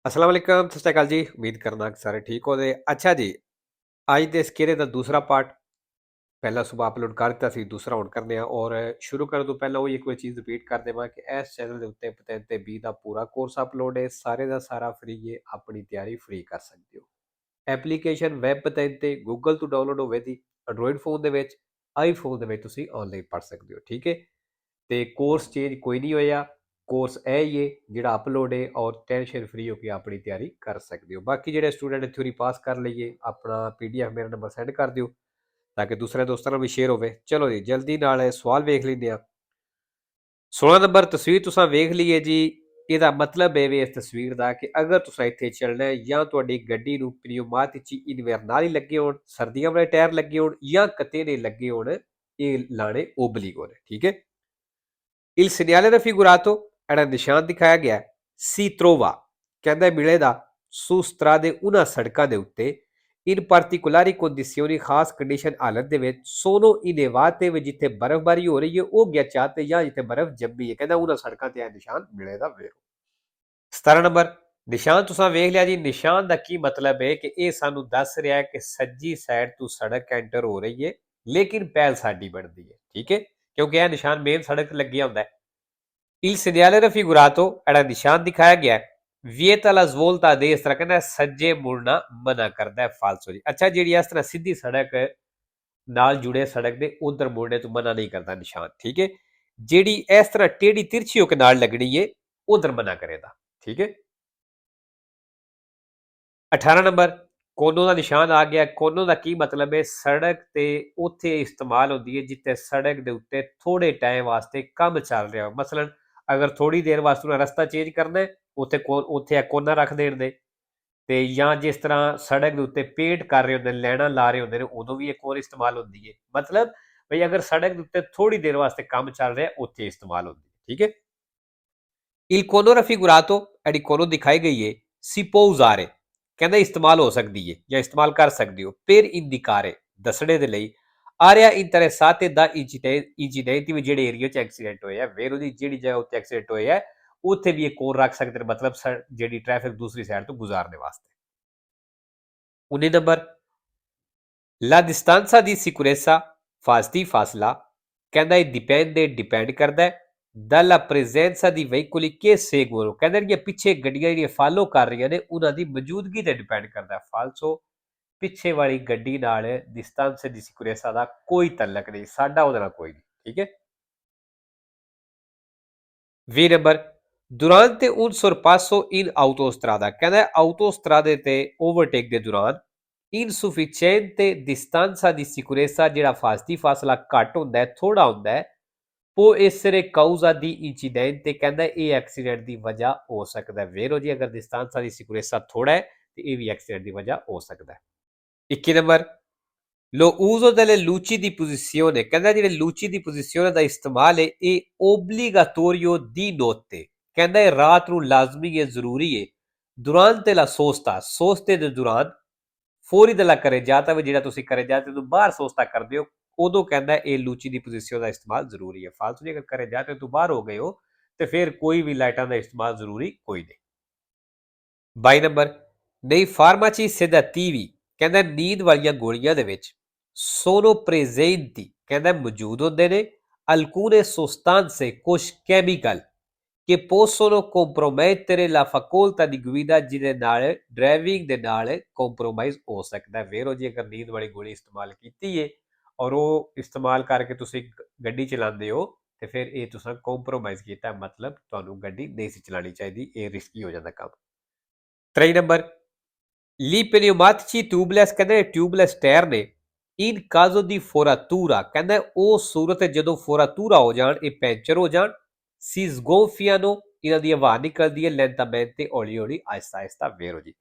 अस्सलाम वालेकुम, सत श्री अकाल जी। उम्मीद करना कि सारे ठीक हो गए। अच्छा जी, ਅੱਜ ਦੇ ਇਸ ਕਿਹੜੇ ਦਾ ਦੂਸਰਾ ਪਾਰਟ ਪਹਿਲਾ ਸੁਬਾ ਅਪਲੋਡ ਕਰ ਦਿੱਤਾ ਸੀ, ਦੂਸਰਾ ਹੁਣ ਕਰਨੇ ਆ। ਔਰ ਸ਼ੁਰੂ ਕਰਨ ਤੋਂ ਪਹਿਲਾਂ ਉਹ ਇੱਕ ਵਾਰ ਚੀਜ਼ ਰਿਪੀਟ ਕਰ ਦੇਵਾਂ ਕਿ ਇਸ ਚੈਨਲ ਦੇ ਉੱਤੇ ਪਤਨ ਤੇ ਬੀ ਦਾ ਪੂਰਾ ਕੋਰਸ ਅਪਲੋਡ ਹੈ, ਸਾਰੇ ਦਾ ਸਾਰਾ ਫ੍ਰੀ ਹੈ, ਆਪਣੀ ਤਿਆਰੀ ਫ੍ਰੀ ਕਰ ਸਕਦੇ ਹੋ। ਐਪਲੀਕੇਸ਼ਨ ਵੈਬ ਪਤਨ ਤੇ ਗੂਗਲ ਤੋਂ ਡਾਊਨਲੋਡ ਹੋਵੇ ਦੀ, ਐਂਡਰੋਇਡ ਫੋਨ ਦੇ ਵਿੱਚ, ਆਈਫੋਨ ਦੇ ਵਿੱਚ ਤੁਸੀਂ ਆਨਲਾਈਨ ਪੜ੍ਹ ਸਕਦੇ ਹੋ। ਠੀਕ ਹੈ, ਤੇ ਕੋਰਸ ਚੇਂਜ ਕੋਈ ਨਹੀਂ ਹੋਇਆ, ਕੋਰਸ ਇਹ ਹੀ ਹੈ ਜਿਹੜਾ ਅਪਲੋਡ ਹੈ, ਔਰ ਟੈਨਸ਼ਨ ਫ੍ਰੀ ਹੋ ਕੇ ਆਪਣੀ ਤਿਆਰੀ ਕਰ ਸਕਦੇ ਹੋ। ਬਾਕੀ ਜਿਹੜੇ ਸਟੂਡੈਂਟ ਥਿਊਰੀ ਪਾਸ ਕਰ ਲਈਏ, ਆਪਣਾ ਪੀਡੀਐਫ ਮੇਰਾ ਨੰਬਰ ਸੈਂਡ ਕਰ ਦਿਓ ਤਾਂ ਕਿ ਦੂਸਰੇ ਦੋਸਤਾਂ ਨਾਲ ਵੀ ਸ਼ੇਅਰ ਹੋਵੇ। ਚਲੋ ਜੀ, ਜਲਦੀ ਨਾਲ ਸਵਾਲ ਵੇਖ ਲੈਂਦੇ ਆ। 16 ਨੰਬਰ ਤਸਵੀਰ ਤੁਸੀਂ ਵੇਖ ਲਈਏ ਜੀ। ਇਹਦਾ ਮਤਲਬ ਇਹ ਵੀ ਇਸ ਤਸਵੀਰ ਦਾ ਕਿ ਅਗਰ ਤੁਸੀਂ ਇੱਥੇ ਚੱਲਣਾ ਹੈ, ਜਾਂ ਤੁਹਾਡੀ ਗੱਡੀ ਨੂੰ ਪਨਿਊਮਾਟਿਕ ਇਨਵਰਨਾਲੀ ਲੱਗੇ ਹੋਣ, ਸਰਦੀਆਂ ਵਾਲੇ ਟਾਇਰ ਲੱਗੇ ਹੋਣ, ਜਾਂ ਕੱਤੇ ਨੇ ਲੱਗੇ ਹੋਣ, ਇਹ ਲਾਣੇ ਓਬਲੀਗੋ ਨੇ। ਠੀਕ ਹੈ, Il segnale raffigurato era ਨਿਸ਼ਾਨ ਦਿਖਾਇਆ ਗਿਆ si trova ਕਹਿੰਦਾ ਮਿਲੇਗਾ su strade una ਸੜਕਾਂ ਦੇ ਉੱਤੇ in particolari condizioni ਖਾਸ ਕੰਡੀਸ਼ਨ ਹਾਲਤ ਦੇ ਵਿੱਚ sono innevate ਵਿੱਚ ਜਿੱਥੇ ਬਰਫ਼ਬਾਰੀ ਹੋ ਰਹੀ ਹੈ, ਉਹ ਗhiacciate ਜਾਂ ਜਿੱਥੇ ਬਰਫ਼ ਜੰਮੀ ਹੈ, ਕਹਿੰਦਾ ਉਹਨਾਂ ਸੜਕਾਂ ਤੇ ਇਹ ਨਿਸ਼ਾਨ ਮਿਲੇਗਾ ਵੇਖੋ। 17 ਨੰਬਰ ਨਿਸ਼ਾਨ ਤੁਸੀਂ ਵੇਖ ਲਿਆ ਜੀ। ਨਿਸ਼ਾਨ ਦਾ ਕੀ ਮਤਲਬ ਹੈ ਕਿ ਇਹ ਸਾਨੂੰ ਦੱਸ ਰਿਹਾ ਹੈ ਕਿ ਸੱਜੀ ਸਾਈਡ ਤੋਂ ਸੜਕ ਐਂਟਰ ਹੋ ਰਹੀ ਹੈ, ਲੇਕਿਨ ਪਹਿਲ ਸਾਡੀ ਬਣਦੀ ਹੈ। ਠੀਕ ਹੈ, ਕਿਉਂਕਿ ਇਹ ਨਿਸ਼ਾਨ ਮੇਨ ਸੜਕ ਲੱਗਿਆ ਹੁੰਦਾ ਹੈ। Il segnale raffigurato era ਨਿਸ਼ਾਨ ਦਿਖਾਇਆ ਗਿਆ vieta la svolta a destra ਕਹਿੰਦਾ ਸੱਜੇ ਮੁੜਨਾ ਮਨਾ ਕਰਦਾ ਹੈ, ਫਾਲਸੋ ਜੀ। ਅੱਛਾ, ਜਿਹੜੀ ਇਸ ਤਰ੍ਹਾਂ ਸਿੱਧੀ ਸੜਕ ਨਾਲ ਜੁੜੇ ਸੜਕ ਦੇ ਉਧਰ ਮੁੜਨੇ ਤੋਂ ਮਨਾ ਨਹੀਂ ਕਰਦਾ ਨਿਸ਼ਾਨ। ਠੀਕ ਹੈ, ਜਿਹੜੀ ਇਸ ਤਰ੍ਹਾਂ ਟੇਢੀ ਤਿਰਛੀ ਹੋ ਕੇ ਨਾਲ ਲੱਗਣੀ ਹੈ, ਉਧਰ ਮਨਾ ਕਰੇਗਾ। ਠੀਕ ਹੈ, 18 ਨੰਬਰ ਕੋਨੋ ਦਾ ਨਿਸ਼ਾਨ ਆ ਗਿਆ। ਕੋਨੋ ਦਾ ਕੀ ਮਤਲਬ ਹੈ? ਸੜਕ ਤੇ ਉੱਥੇ ਇਸਤੇਮਾਲ ਹੁੰਦੀ ਹੈ ਜਿੱਥੇ ਸੜਕ ਦੇ ਉੱਤੇ ਥੋੜੇ ਟਾਈਮ ਵਾਸਤੇ ਕੰਮ ਚੱਲ ਰਿਹਾ ਹੋ। ਮਸਲਨ ਅਗਰ ਥੋੜੀ ਦੇਰ ਵਾਸਤੇ ਰਸਤਾ ਚੇਂਜ ਕਰਨਾ ਹੈ, ਉੱਥੇ ਕੋਨਾ ਰੱਖ ਦੇਣ ਦੇ। ਤੇ ਜਾਂ ਜਿਸ ਤਰ੍ਹਾਂ ਸੜਕ ਦੇ ਉੱਤੇ ਪੇਂਟ ਕਰ ਰਹੇ ਹੁੰਦੇ ਨੇ, ਲੈਣਾ ਲਾ ਰਹੇ ਹੁੰਦੇ ਨੇ, ਉਦੋਂ ਵੀ ਇੱਕ ਹੋਰ ਇਸਤੇਮਾਲ ਹੁੰਦੀ ਹੈ। ਮਤਲਬ ਬਈ ਅਗਰ ਸੜਕ ਦੇ ਉੱਤੇ ਥੋੜੀ ਦੇਰ ਵਾਸਤੇ ਕੰਮ ਚੱਲ ਰਿਹਾ, ਉੱਥੇ ਇਸਤੇਮਾਲ ਹੁੰਦੀ ਹੈ। ਠੀਕ ਹੈ, il cono raffigurato ਜਿਹੜੀ ਕੋਨੋ ਦਿਖਾਈ ਗਈ ਹੈ si può usare ਕਹਿੰਦਾ ਇਸਤੇਮਾਲ ਹੋ ਸਕਦੀ ਹੈ ਜਾਂ ਇਸਤੇਮਾਲ ਕਰ ਸਕਦੇ ਹੋ per indicare ਦੱਸਣੇ ਦੇ ਲਈ area interessate da incidenti ਵੀ ਜਿਹੜੇ ਏਰੀਆ 'ਚ ਐਕਸੀਡੈਂਟ ਹੋਇਆ, ਵੇਰੋ ਦੀ ਜਿਹੜੀ ਜਗ੍ਹਾ ਉੱਤੇ ਐਕਸੀਡੈਂਟ ਹੋਇਆ ਉੱਥੇ ਵੀ ਇਹ ਕੋਨ ਰੱਖ ਸਕਦੇ ਨੇ, ਮਤਲਬ ਜਿਹੜੀ ਟ੍ਰੈਫਿਕ ਦੂਸਰੀ ਸਾਈਡ ਤੋਂ ਗੁਜ਼ਾਰਨੇ ਵਾਸਤੇ। 19 number la distanza di sicurezza ਫਾਸਤੀ ਫਾਸਲਾ ਕਹਿੰਦਾ ਇਹ ਡਿਪੈਂਡ ਕਰਦਾ ਹੈ dalla presenza di veicoli che seguono ਕਹਿੰਦਾ ਜਿਹੜੀਆਂ ਪਿੱਛੇ ਗੱਡੀਆਂ ਜਿਹੜੀਆਂ ਫਾਲੋ ਕਰ ਰਹੀਆਂ ਨੇ, ਉਹਨਾਂ ਦੀ ਮੌਜੂਦਗੀ ਤੇ ਡਿਪੈਂਡ ਕਰਦਾ ਹੈ। ਫਾਲਸੋ ਪਿੱਛੇ ਵਾਲੀ ਗੱਡੀ ਨਾਲ distanza di sicurezza ਦਾ ਕੋਈ ਤਲਕ ਨਹੀਂ, ਸਾਡਾ ਉਹਦੇ ਨਾਲ ਕੋਈ ਨਹੀਂ। ਠੀਕ ਹੈ, 20 number durante un sorpasso in autostrada ਕਹਿੰਦਾ autostrade ਤੇ ਓਵਰਟੇਕ ਦੇ ਦੌਰਾਨ insufficiente distanza di sicurezza ਜਿਹੜਾ ਫਾਸਤੀ ਫਾਸਲਾ ਘੱਟ ਹੁੰਦਾ ਹੈ, ਥੋੜਾ ਹੁੰਦਾ ਹੈ, può essere causa di incidente ਕਹਿੰਦਾ ਇਹ ਐਕਸੀਡੈਂਟ ਦੀ ਵਜ੍ਹਾ ਹੋ ਸਕਦਾ ਹੈ। ਵੇਰੋ ਜੀ, ਅਗਰ distanza di sicurezza ਥੋੜਾ ਹੈ ਤੇ ਇਹ ਵੀ ਐਕਸੀਡੈਂਟ ਦੀ ਵਜ੍ਹਾ ਹੋ ਸਕਦਾ ਹੈ। 21 number lo uso delle luci di posizione ਕਹਿੰਦਾ ਜਿਹੜੇ luci di posizione ਦਾ ਇਸਤੇਮਾਲ ਹੈ ਇਹ obbligatorio di notte ਕਹਿੰਦਾ ਇਹ ਰਾਤ ਨੂੰ ਲਾਜ਼ਮੀ ਹੈ, ਜ਼ਰੂਰੀ ਹੈ। durante la sosta ਸੋਸਤੇ ਦੇ ਦੌਰਾਨ ਫੌਰੀ ਦਲਾ ਕਰੇ ਜਾਤਾ ਵੀ ਜਿਹੜਾ ਤੁਸੀਂ ਕਰੇ ਜਾਤੇ ਤੋਂ ਬਾਹਰ ਸੋਸਤਾ ਕਰਦੇ ਹੋ, ਉਦੋਂ ਕਹਿੰਦਾ ਇਹ ਲੂਚੀ ਦੀ ਪੋਜੀਸ਼ਨ ਦਾ ਇਸਤੇਮਾਲ ਜ਼ਰੂਰੀ ਹੈ। ਫਾਲਤੂ ਜੇ ਅਗਰ ਕਰੇ ਜਾਤੇ ਤੋਂ ਬਾਹਰ ਹੋ ਗਏ ਹੋ ਤੇ ਫਿਰ ਕੋਈ ਵੀ ਲਾਈਟਾਂ ਦਾ ਇਸਤੇਮਾਲ ਜ਼ਰੂਰੀ ਕੋਈ ਨਹੀਂ। 22 ਨੰਬਰ ਨਹੀਂ ਫਾਰਮਾਚੀ ਸੈਦਾਤੀਵੀ ਕਹਿੰਦਾ ਨੀਂਦ ਵਾਲੀਆਂ ਗੋਲੀਆਂ ਦੇ ਵਿੱਚ ਸੋਨੋ ਪ੍ਰੈਜ਼ੈਂਟੀ ਕਹਿੰਦਾ ਮੌਜੂਦ ਹੁੰਦੇ ਨੇ alcune sostanze ਕੁਝ chemical che possono compromettere la facoltà di guida ਜਿਹਦੇ ਨਾਲ ਡਰਾਈਵਿੰਗ ਦੇ ਨਾਲ ਕੰਪਰੋਮਾਈਜ਼ ਹੋ ਸਕਦਾ ਹੈ। ਵੇਰੋ ਜੀ, ਅਗਰ ਨੀਂਦ ਵਾਲੀ ਗੋਲੀ ਇਸਤੇਮਾਲ ਕੀਤੀ ਹੈ ਔਰ ਉਹ ਇਸਤੇਮਾਲ ਕਰਕੇ ਤੁਸੀਂ ਗੱਡੀ ਚਲਾਉਂਦੇ ਹੋ ਤੇ ਫਿਰ ਇਹ ਤੁਸੀਂ ਕੰਪਰੋਮਾਈਜ਼ ਕੀਤਾ, ਮਤਲਬ ਤੁਹਾਨੂੰ ਗੱਡੀ ਨਹੀਂ ਸੀ ਚਲਾਉਣੀ ਚਾਹੀਦੀ, ਇਹ ਰਿਸਕੀ ਹੋ ਜਾਂਦਾ ਕੰਮ। 23 ਨੰਬਰ ਲੀ ਪਨਿਊਮਾਟਿci ਟਿਊਬਲੈਸ ਕਹਿੰਦੇ ਟਿਊਬਲੈਸ ਟਾਇਰ ਨੇ ਇਨ ਕਾਜ਼ੋ ਦੀ ਫੋਰਾਤੂਰਾ ਕਹਿੰਦਾ ਉਹ ਸੂਰਤ ਜਦੋਂ ਫੋਰਾਤੂਰਾ ਹੋ ਜਾਣ, ਇਹ ਪੈਂਚਰ ਹੋ ਜਾਣ, si sgonfiano ਇਹਨਾਂ ਦੀ ਹਵਾ ਨਿਕਲਦੀ ਹੈ lentamente ਹੌਲੀ ਹੌਲੀ ਆਹਿਸਤਾ ਆਹਿਸਤਾ। ਵੇਰੋ ਜੀ,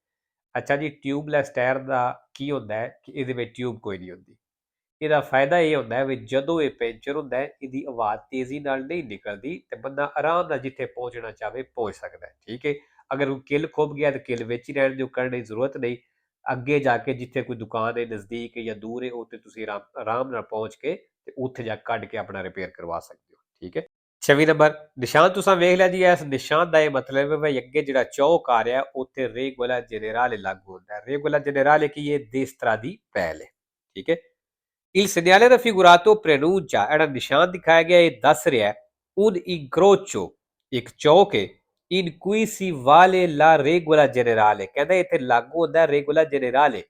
ਅੱਛਾ ਜੀ, ਟਿਊਬਲੈਸ ਟਾਇਰ ਦਾ ਕੀ ਹੁੰਦਾ ਹੈ ਕਿ ਇਹਦੇ ਵਿੱਚ ਟਿਊਬ ਕੋਈ ਨਹੀਂ ਹੁੰਦੀ। ਇਹਦਾ ਫਾਇਦਾ ਇਹ ਹੁੰਦਾ ਹੈ ਵੀ ਜਦੋਂ ਇਹ ਪੈਂਚਰ ਹੁੰਦਾ ਹੈ, ਇਹਦੀ ਆਵਾਜ਼ ਤੇਜ਼ੀ ਨਾਲ ਨਹੀਂ ਨਿਕਲਦੀ ਤੇ ਬੰਦਾ ਆਰਾਮ ਨਾਲ ਜਿੱਥੇ ਪਹੁੰਚਣਾ ਚਾਹਵੇ ਪਹੁੰਚ ਸਕਦਾ ਹੈ। ਠੀਕ ਹੈ, ਅਗਰ ਉਹ ਕਿੱਲ ਖੁੱਭ ਗਿਆ ਤਾਂ ਕਿੱਲ ਵਿੱਚ ਹੀ ਰਹਿਣ ਦਿਓ, ਕਰਨ ਦੀ ਜ਼ਰੂਰਤ ਨਹੀਂ। ਅੱਗੇ ਜਾ ਕੇ ਜਿੱਥੇ ਕੋਈ ਦੁਕਾਨ ਹੈ ਨਜ਼ਦੀਕ ਜਾਂ ਦੂਰ ਹੈ, ਉੱਥੇ ਤੁਸੀਂ ਆਰਾਮ ਨਾਲ ਪਹੁੰਚ ਕੇ ਤੇ ਉੱਥੇ ਜਾ ਕੱਢ ਕੇ ਆਪਣਾ ਰਿਪੇਅਰ ਕਰਵਾ ਸਕਦੇ ਹੋ। ਠੀਕ ਹੈ, 26 ਨੰਬਰ ਨਿਸ਼ਾਨ ਤੁਸੀਂ ਵੇਖ ਲਿਆ ਜੀ। ਇਸ ਨਿਸ਼ਾਨ ਦਾ ਇਹ ਮਤਲਬ ਹੈ ਵੀ ਅੱਗੇ ਜਿਹੜਾ ਚੌਕ ਆ ਰਿਹਾ ਉੱਥੇ ਰੇਗੋਲਾ ਜਨਰale ਲਾਗੂ ਹੁੰਦਾ ਹੈ। ਰੇਗੋਲਾ ਜਨਰale ਕੀ ਇਹ destra ਦੀ ਪਹਿਲ ਹੈ। ਠੀਕ ਹੈ। Il segnale raffigurato preannuncia, era ਨਿਸ਼ਾਨ ਦਿਖਾਇਆ ਗਿਆ ਇਹ ਦੱਸ ਰਿਹਾ un incrocio ਇੱਕ ਚੌਕ ਹੈ in cui si vale la regola generale, ਕਹਿੰਦਾ ਇੱਥੇ ਲਾਗੂ ਹੁੰਦਾ ਹੈ regola generale।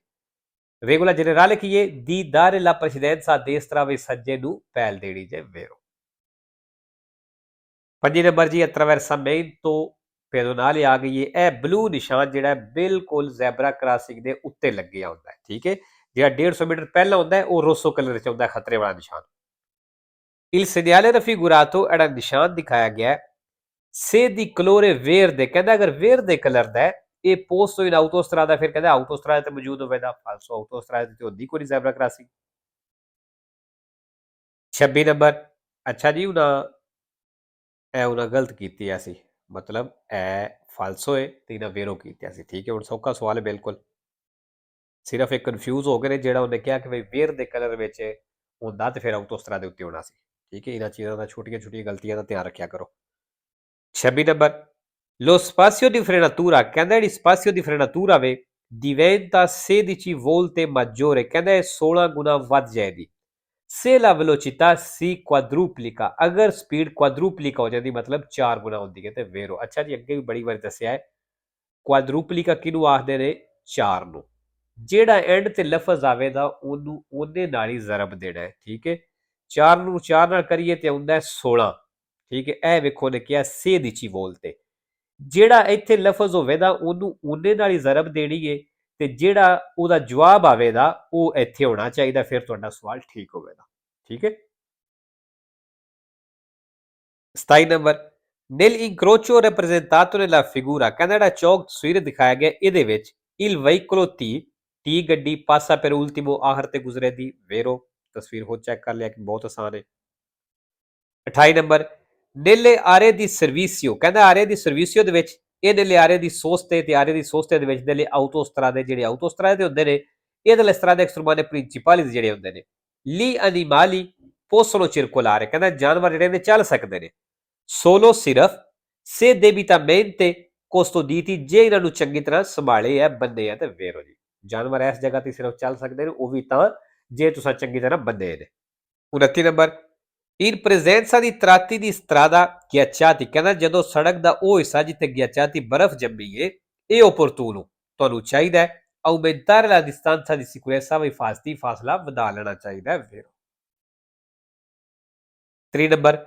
regola generale ਕੀ ਹੈ di dare la precedenza a destra ਵੀ ਸੱਜੇ ਨੂੰ ਪਹਿਲ ਦੇਣੀ ਜੇ vero। 5 ਨੰਬਰ ਜੀ attraversamento pedonale ਆ ਗਈ ਹੈ। ਇਹ ਬਲੂ ਨਿਸ਼ਾਨ ਜਿਹੜਾ ਬਿਲਕੁਲ ਜ਼ੈਬਰਾ ਕ੍ਰਾਸਿੰਗ ਦੇ ਉੱਤੇ ਲੱਗਿਆ ਹੁੰਦਾ ਹੈ। ਠੀਕ ਹੈ। ਜਿਹੜਾ 150 ਮੀਟਰ ਪਹਿਲਾਂ ਹੁੰਦਾ ਹੈ ਉਹ ਰੋਸੋ ਕਲਰ ਚ ਹੁੰਦਾ ਖਤਰੇ ਵਾਲਾ ਨਿਸ਼ਾਨ। Il segnale raffigurato era ਨਿਸ਼ਾਨ ਦਿਖਾਇਆ ਗਿਆ se di colore verde, ਕਹਿੰਦਾ ਅਗਰ verde ਕਲਰ ਦਾ ਇਹ ਪੋਸਟੋ ਇਨ ਆਊਟੋਸਟਰਾਦਾ, ਫਿਰ ਕਹਿੰਦਾ ਆਊਟੋਸਟਰਾਦਾ ਤੇ ਮੌਜੂਦ ਹੋਵੇਗਾ। ਫਾਲਸੋ, ਆਊਟੋਸਟਰਾਦਾ ਤੇ ਹੁੰਦੀ ਕੋਈ ਜ਼ੈਬਰਾ ਕ੍ਰਾਸਿੰਗ। 26 ਨੰਬਰ ਅੱਛਾ ਜੀ ਉਹਨਾਂ ਗਲਤ ਕੀਤੀ ਅਸੀਂ, ਮਤਲਬ ਇਹ ਫਾਲਸੋ ਹੈ ਤੇ ਇਹਨਾਂ ਵੇਰੋ ਕੀਤਾ ਸੀ। ਠੀਕ ਹੈ। ਹੁਣ ਸੌਖਾ ਸਵਾਲ ਹੈ ਬਿਲਕੁਲ, ਸਿਰਫ ਇੱਕ ਕਨਫਿਊਜ਼ ਹੋ ਗਏ ਨੇ ਜਿਹੜਾ ਉਹਨੇ ਕਿਹਾ ਕਿ ਬਈ ਵੇਰ ਦੇ ਕਲਰ ਵਿੱਚ ਹੁੰਦਾ ਤੇ ਫਿਰ ਆਊਟੋਸਟਰਾ ਦੇ ਉੱਤੇ ਹੋਣਾ ਸੀ। ਠੀਕ ਹੈ। ਇਹਨਾਂ ਚੀਜ਼ਾਂ ਦਾ ਛੋਟੀਆਂ ਛੋਟੀਆਂ ਗਲਤੀਆਂ ਦਾ ਧਿਆਨ ਰੱਖਿਆ ਕਰੋ। 26 ਨੰਬਰ ਲੋ ਸਪਾਸੀਓ ਦੀ ਫਰੇਨਾਤੂਰਾ, ਕਹਿੰਦਾ ਜਿਹੜੀ ਸਪਾਸੀਓ ਦੀ ਫਰੇਨਾਤੂਰਾ ਵੇ diventa 16 volte maggiore, ਕਹਿੰਦਾ ਇਹ 16 ਗੁਣਾ ਵੱਧ ਜਾਏਗੀ। se la velocità si quadruplica, ਅਗਰ ਸਪੀਡ ਕੁਆਡਰੂਪਲਿਕਾ ਹੋ ਜਾਂਦੀ ਮਤਲਬ 4 ਗੁਣਾ ਹੁੰਦੀ ਹੈ ਤੇ ਵੇਰੋ। ਅੱਛਾ ਜੀ ਅੱਗੇ ਵੀ ਬੜੀ ਵਾਰ ਦੱਸਿਆ ਹੈ ਕੁਆਡਰੂਪਲਿਕਾ ਕਿਹਨੂੰ ਆਖਦੇ ਨੇ? 4 ਨੂੰ। ਜਿਹੜਾ ਐਂਡ ਤੇ ਲਫ਼ਜ਼ ਆਵੇਗਾ ਉਹਨੂੰ ਉਹਦੇ ਨਾਲ ਹੀ ਜ਼ਰਬ ਦੇਣਾ ਹੈ। ਠੀਕ ਹੈ। 4 ਨੂੰ 4 ਨਾਲ ਕਰੀਏ ਤੇ ਆਉਂਦਾ 16। ਠੀਕ ਹੈ। ਇਹ ਵੇਖੋ ਨੇ ਕਿਹਾ 16 volte, ਜਿਹੜਾ ਇੱਥੇ ਲਫ਼ਜ਼ ਹੋਵੇਗਾ ਉਹਨੂੰ ਉਹਦੇ ਨਾਲ ਹੀ ਜ਼ਰਬ ਦੇਣੀ ਹੈ ਤੇ ਜਿਹੜਾ ਉਹਦਾ ਜਵਾਬ ਆਵੇਗਾ ਉਹ ਇੱਥੇ ਹੋਣਾ ਚਾਹੀਦਾ, ਫਿਰ ਤੁਹਾਡਾ ਸਵਾਲ ਠੀਕ ਹੋਵੇਗਾ। ਠੀਕ ਹੈ। 27 number nel incrocio rappresentato nella figura, ਕਹਿੰਦਾ ਜਿਹੜਾ ਚੌਕ ਤਸਵੀਰ ਦਿਖਾਇਆ ਗਿਆ ਇਹਦੇ ਵਿੱਚ il veicolo T ਗੱਡੀ ਪਾਸਾ per ultimo ਆਖਰ ਤੇ ਗੁਜ਼ਰੇ ਦੀ ਵੇਰੋ। ਤਸਵੀਰ ਹੋ ਚੈੱਕ ਕਰ ਲਿਆ ਕਿ ਬਹੁਤ ਆਸਾਨ ਹੈ। 28 number nelle aree di servizio, ਕਹਿੰਦਾ ਆਰੇ ਦੀ ਸਰਵਿਸਿਓ ਦੇ ਵਿੱਚ ਇਹ nelle aree di soste ਤੇ ਆਰੇ ਦੀ ਸੋਸਤੇ ਦੇ ਵਿੱਚ nelle autostrade, ਜਿਹੜੇ ਆਊਟੋਸਟਰਾਦੇ ਹੁੰਦੇ ਨੇ ਇਹ delle strade extraumane principali ਜਿਹੜੇ ਹੁੰਦੇ ਨੇ lì animali possono circolare, ਕਹਿੰਦਾ ਜਾਨਵਰ ਜਿਹੜੇ ਨੇ ਚੱਲ ਸਕਦੇ ਨੇ solo ਸਿਰਫ se debitamente custoditi, ਜੇ ਇਹਨਾਂ ਨੂੰ ਚੰਗੀ ਤਰ੍ਹਾਂ ਸੰਭਾਲੇ ਹੈ ਬੰਨੇ ਹੈ ਤੇ ਵੇਰੋ ਜੀ। ਜਾਨਵਰ ਇਸ ਜਗ੍ਹਾ ਤੇ ਸਿਰਫ ਚੱਲ ਸਕਦੇ ਨੇ ਉਹ ਵੀ ਤਾਂ ਜੇ ਤੁਸੀਂ ਚੰਗੀ ਤਰ੍ਹਾਂ ਬੰਨੇ ਨੇ। 29 number in presenza di tratti di strada ghiacciati, ਕਹਿੰਦਾ ਜਦੋਂ ਸੜਕ ਦਾ ਉਹ ਹਿੱਸਾ ਜਿੱਥੇ ghiacciati ਬਰਫ਼ ਜੰਮੀ ਹੈ ਇਹ opportuno, ਤੁਹਾਨੂੰ ਚਾਹੀਦਾ ਹੈ aumentare la distanza di sicurezza, ਵੀ ਫਾਸਲਾ ਵਧਾ ਲੈਣਾ ਚਾਹੀਦਾ ਹੈ ਵੇਰੋ। 3 number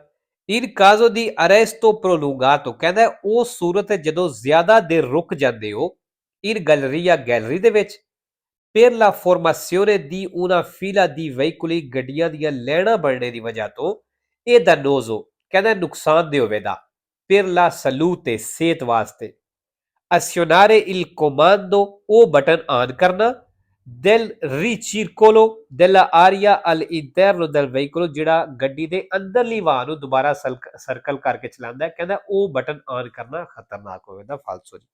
in caso di arresto prolungato, ਕਹਿੰਦਾ ਉਹ ਸੂਰਤ ਜਦੋਂ ਜ਼ਿਆਦਾ ਦੇਰ ਰੁਕ ਜਾਂਦੇ ਹੋ in galleria, ਗੈਲਰੀ ਦੇ ਵਿੱਚ per la formazione di una fila di veicoli, ਗੱਡੀਆਂ ਦੀਆਂ ਲਾਈਨਾਂ ਬਣਨੇ ਦੀ ਵਜ੍ਹਾ ਤੋਂ ਇਹ dannoso, ਕਹਿੰਦਾ ਨੁਕਸਾਨਦੇਹ ਹੋਵੇਗਾ per la salute, ਸਿਹਤ ਵਾਸਤੇ azionare il comando, ਉਹ ਬਟਨ ਆਨ ਕਰਨਾ del ricircolo della aria all'interno del veicolo, ਜਿਹੜਾ ਗੱਡੀ ਦੇ ਅੰਦਰਲੀ ਹਵਾ ਨੂੰ ਦੁਬਾਰਾ ਸਰਕਲ ਕਰਕੇ ਚਲਾਉਂਦਾ ਹੈ, ਕਹਿੰਦਾ ਉਹ ਬਟਨ ਆਨ ਕਰਨਾ ਖਤਰਨਾਕ ਹੋਵੇਗਾ। ਫਾਲਸੋ ਜੀ।